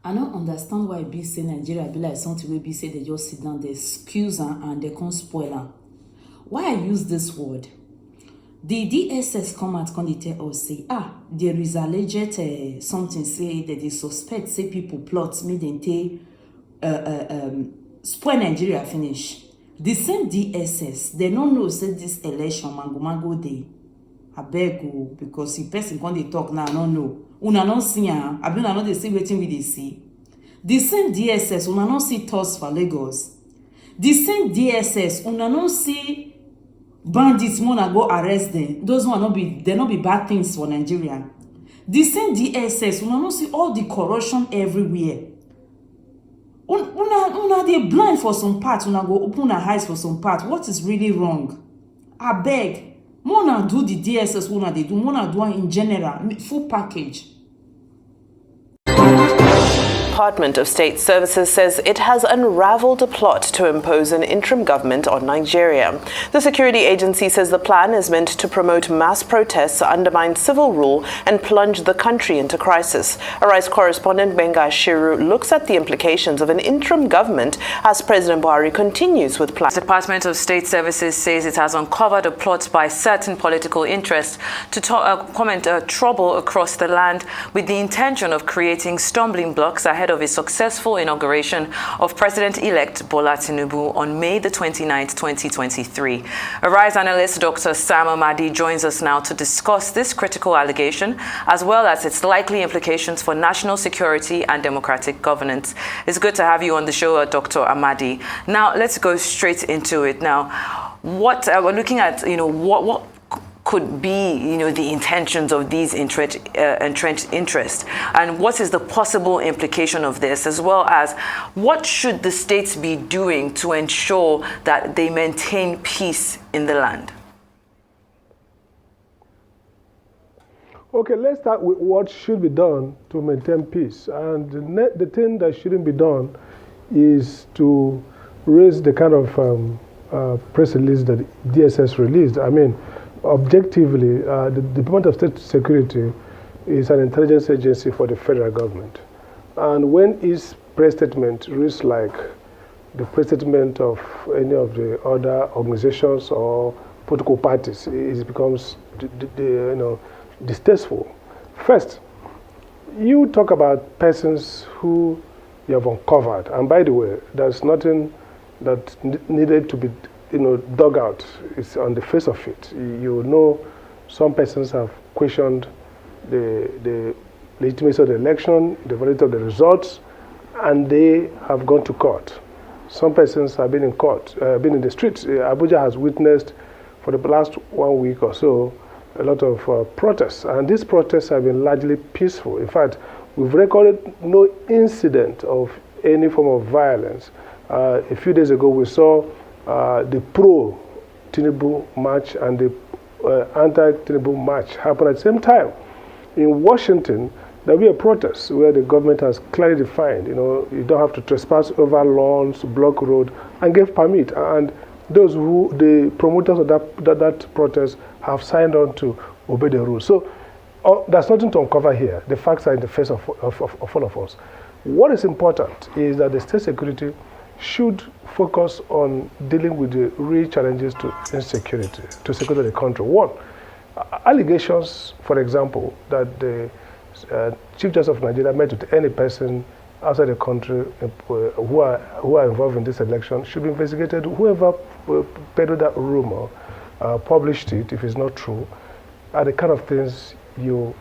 I don't understand why be say Nigeria be like something wey be say they just sit down, they excuse and they can't spoil am. Why I use this word? The DSS come out come tell us say, there is alleged something say that they suspect say people plot me then take spoil Nigeria finish. The same DSS, they don't know say this election mango day. I beg you, because if person come dey talk now, I don't know. Una not see am, I una not dey see wetin we dey see. The same DSS, una not see toss for Lagos. The same DSS, una not see bandits wanna go arrest them. Those one not be bad things for Nigeria. The same DSS, una not see all the corruption everywhere. Una dey blind for some part, una go open una eyes for some part. What is really wrong? I beg, mona do the DSS, mona dey do, mona do in general, full package. Department of State Services says it has unraveled a plot to impose an interim government on Nigeria. The security agency says the plan is meant to promote mass protests, undermine civil rule, and plunge the country into crisis. Arise correspondent Benga Shiru looks at the implications of an interim government as President Buhari continues with plans. The Department of State Services says it has uncovered a plot by certain political interests to comment trouble across the land with the intention of creating stumbling blocks ahead of a successful inauguration of President-elect Bola Tinubu on May the 29th, 2023. Arise analyst Dr. Sam Amadi joins us now to discuss this critical allegation, as well as its likely implications for national security and democratic governance. It's good to have you on the show, Dr. Amadi. Now, let's go straight into it. Now, what we're looking at, what could be, the intentions of these entrenched interests, and what is the possible implication of this, as well as what should the states be doing to ensure that they maintain peace in the land? Okay, let's start with what should be done to maintain peace. And the thing that shouldn't be done is to raise the kind of press release that DSS released. I mean, objectively, the Department of State Security is an intelligence agency for the federal government. And when its press statement reads like the press statement of any of the other organizations or political parties, it becomes distasteful. First, you talk about persons who you have uncovered. And by the way, there's nothing that needed to be dug out. It's on the face of it. Some persons have questioned the legitimacy of the election, the validity of the results, and they have gone to court. Some persons have been in court, been in the streets. Abuja has witnessed for the last 1 week or so a lot of protests, and these protests have been largely peaceful. In fact, we've recorded no incident of any form of violence. A few days ago, we saw the pro-Tinubu march and the anti-Tinubu march happen at the same time. In Washington, there will be a protest where the government has clearly defined, you don't have to trespass over lawns, block road, and give permit. And the promoters of that protest have signed on to obey the rules. So there's nothing to uncover here. The facts are in the face of all of us. What is important is that the state security should focus on dealing with the real challenges to insecurity, to security of the country. One, allegations, for example, that the Chief Justice of Nigeria met with any person outside the country who are involved in this election should be investigated. Whoever peddled that rumor, published it, if it's not true, are the kind of things you